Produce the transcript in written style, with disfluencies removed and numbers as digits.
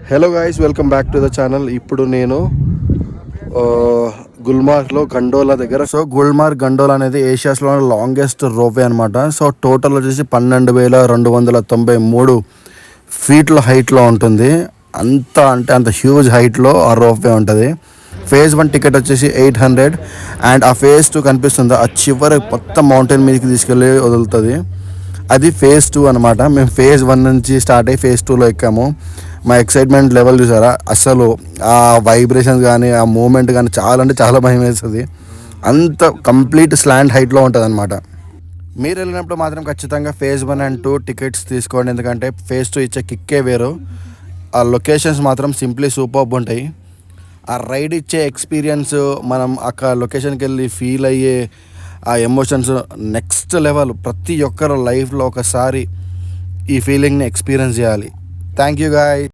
Hello guys, welcome back to the channel. ఇప్పుడు నేను గుల్మార్గ్లో gondola దగ్గర. సో గుల్మార్గ్ గండోలా అనేది ఏషియాస్లో లాంగెస్ట్ రోప్వే అనమాట. సో టోటల్ వచ్చేసి 12,293 ఫీట్ల హైట్లో ఉంటుంది. అంత హ్యూజ్ హైట్లో ఆ రోప్వే ఉంటుంది. ఫేజ్ 1 టికెట్ వచ్చేసి 800 అండ్ ఆ ఫేజ్ 2 కనిపిస్తుంది, ఆ చివరి మొత్తం మౌంటైన్ మీదకి తీసుకెళ్ళి వదులుతుంది. అది ఫేజ్ 2 అనమాట. మేము ఫేజ్ 1 నుంచి స్టార్ట్ అయ్యి ఫేజ్ 2లో ఎక్కాము. మా ఎక్సైట్మెంట్ లెవెల్ చూసారా, అసలు ఆ వైబ్రేషన్స్ కానీ ఆ మూమెంట్ కానీ చాలా అంటే చాలా భయం వేస్తుంది. అంత కంప్లీట్ స్లాండ్ హైట్లో ఉంటుంది అనమాట. మీరు వెళ్ళినప్పుడు మాత్రం ఖచ్చితంగా ఫేజ్ 1 అండ్ 2 టికెట్స్ తీసుకోండి, ఎందుకంటే ఫేజ్ 2 ఇచ్చే కిక్కే వేరు. ఆ లొకేషన్స్ మాత్రం సింప్లీ సూపర్బ్ ఉంటాయి. ఆ రైడ్ ఇచ్చే ఎక్స్పీరియన్స్, మనం అక్కడ లొకేషన్కి వెళ్ళి ఫీల్ అయ్యే ఆ ఎమోషన్స్ నెక్స్ట్ లెవెల్. ప్రతి ఒక్కరు లైఫ్లో ఒకసారి ఈ ఫీలింగ్ని ఎక్స్పీరియన్స్ చేయాలి. Thank you guy.